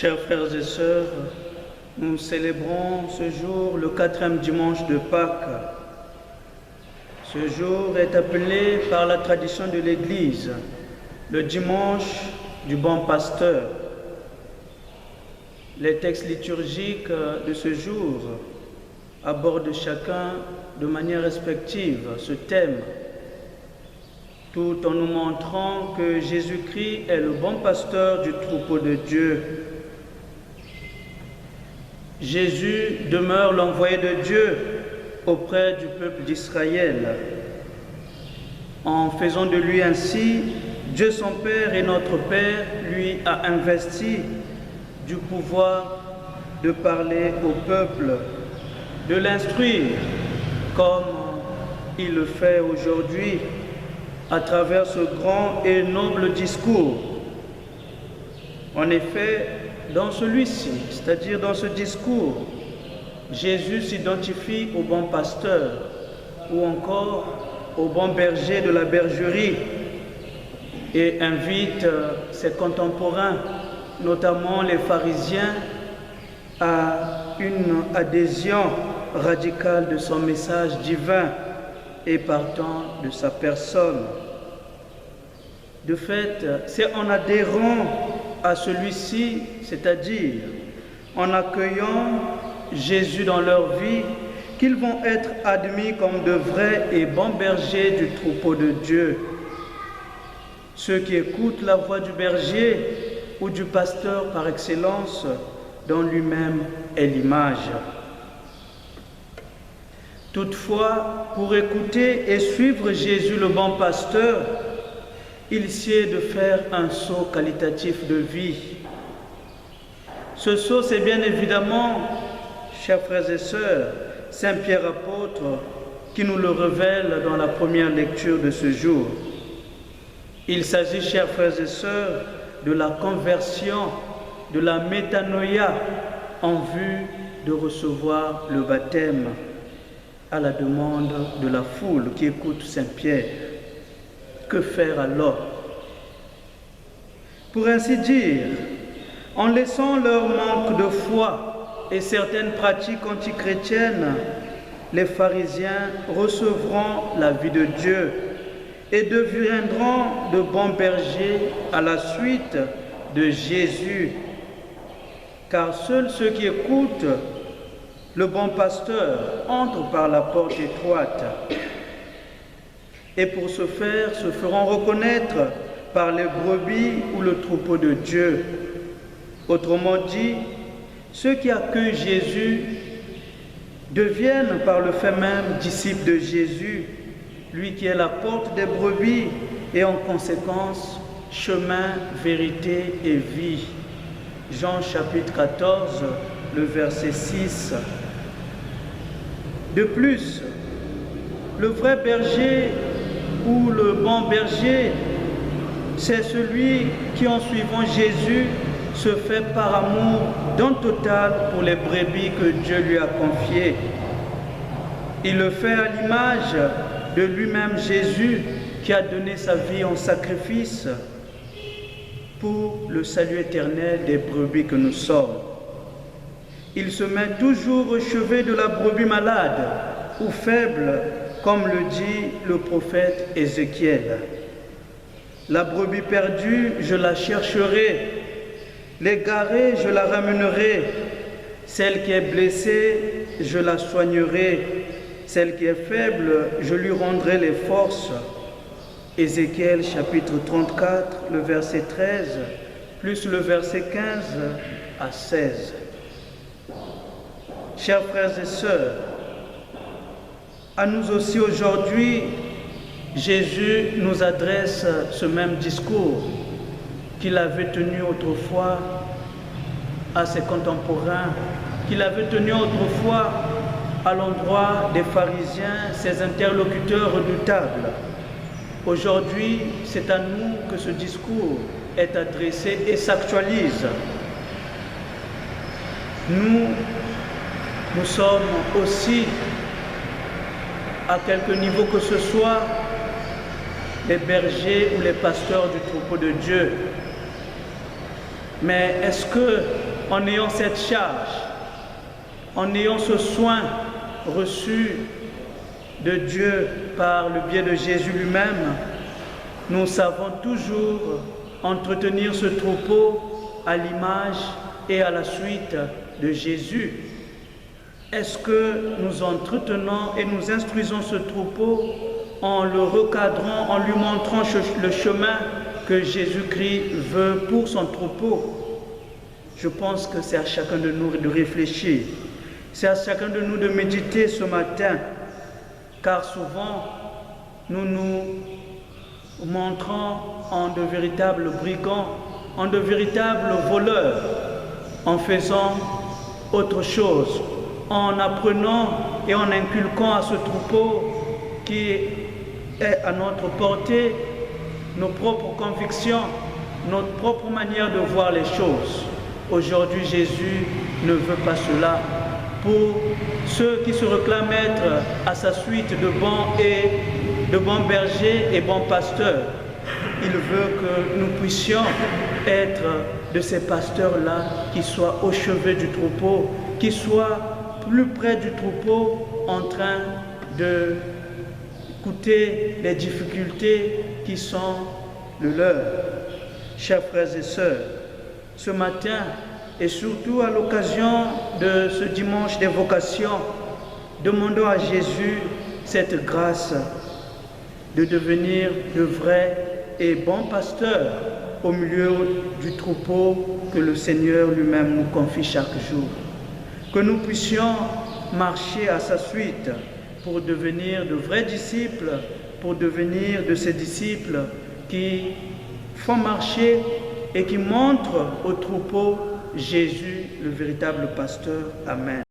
Chers frères et sœurs, nous célébrons ce jour le 4e dimanche de Pâques. Ce jour est appelé par la tradition de l'Église le dimanche du bon pasteur. Les textes liturgiques de ce jour abordent chacun de manière respective ce thème, tout en nous montrant que Jésus-Christ est le bon pasteur du troupeau de Dieu. Jésus demeure l'envoyé de Dieu auprès du peuple d'Israël. En faisant de lui ainsi, Dieu son Père et notre Père lui a investi du pouvoir de parler au peuple, de l'instruire comme il le fait aujourd'hui à travers ce grand et noble discours. En effet, dans celui-ci, c'est-à-dire dans ce discours, Jésus s'identifie au bon pasteur ou encore au bon berger de la bergerie et invite ses contemporains, notamment les pharisiens, à une adhésion radicale de son message divin et partant de sa personne. De fait, c'est en adhérant à celui-ci, c'est-à-dire en accueillant Jésus dans leur vie, qu'ils vont être admis comme de vrais et bons bergers du troupeau de Dieu. Ceux qui écoutent la voix du berger ou du pasteur par excellence, dont lui-même est l'image. Toutefois, pour écouter et suivre Jésus le bon pasteur, il sied de faire un saut qualitatif de vie. Ce saut, c'est bien évidemment, chers frères et sœurs, Saint Pierre apôtre qui nous le révèle dans la première lecture de ce jour. Il s'agit, chers frères et sœurs, de la conversion, de la métanoïa en vue de recevoir le baptême à la demande de la foule qui écoute Saint Pierre. Que faire alors? Pour ainsi dire, en laissant leur manque de foi et certaines pratiques antichrétiennes, les pharisiens recevront la vie de Dieu et deviendront de bons bergers à la suite de Jésus. Car seuls ceux qui écoutent le bon pasteur entrent par la porte étroite. Et pour ce faire, se feront reconnaître par les brebis ou le troupeau de Dieu. Autrement dit, ceux qui accueillent Jésus deviennent par le fait même disciples de Jésus, lui qui est la porte des brebis et en conséquence chemin, vérité et vie. Jean chapitre 14, le verset 6. De plus, le vrai berger ou le bon berger, c'est celui qui, en suivant Jésus, se fait par amour don total pour les brebis que Dieu lui a confiées. Il le fait à l'image de lui-même Jésus qui a donné sa vie en sacrifice pour le salut éternel des brebis que nous sommes. Il se met toujours au chevet de la brebis malade ou faible, comme le dit le prophète Ézéchiel. La brebis perdue, je la chercherai. L'égarée, je la ramènerai. Celle qui est blessée, je la soignerai. Celle qui est faible, je lui rendrai les forces. Ézéchiel chapitre 34, le verset 13, plus le verset 15 à 16. Chers frères et sœurs, à nous aussi aujourd'hui, Jésus nous adresse ce même discours qu'il avait tenu autrefois à ses contemporains, qu'il avait tenu autrefois à l'endroit des pharisiens, ses interlocuteurs redoutables. Aujourd'hui, c'est à nous que ce discours est adressé et s'actualise. Nous sommes aussi, à quelque niveau que ce soit, les bergers ou les pasteurs du troupeau de Dieu. Mais est-ce que en ayant cette charge, en ayant ce soin reçu de Dieu par le biais de Jésus lui-même, nous savons toujours entretenir ce troupeau à l'image et à la suite de Jésus. Est-ce que nous entretenons et nous instruisons ce troupeau en le recadrant, en lui montrant le chemin que Jésus-Christ veut pour son troupeau? Je pense que c'est à chacun de nous de réfléchir. C'est à chacun de nous de méditer ce matin, car souvent nous nous montrons en de véritables brigands, en de véritables voleurs, en faisant autre chose, en apprenant et en inculquant à ce troupeau qui est à notre portée nos propres convictions, notre propre manière de voir les choses. Aujourd'hui, Jésus ne veut pas cela. Pour ceux qui se réclament être à sa suite de bons bergers et bons pasteurs, il veut que nous puissions être de ces pasteurs-là qui soient au chevet du troupeau, qui soient plus près du troupeau en train d'écouter les difficultés qui sont le leur. Chers frères et sœurs, ce matin et surtout à l'occasion de ce dimanche des vocations, demandons à Jésus cette grâce de devenir de vrais et bons pasteurs au milieu du troupeau que le Seigneur lui-même nous confie chaque jour. Que nous puissions marcher à sa suite pour devenir de vrais disciples, pour devenir de ces disciples qui font marcher et qui montrent au troupeau Jésus, le véritable pasteur. Amen.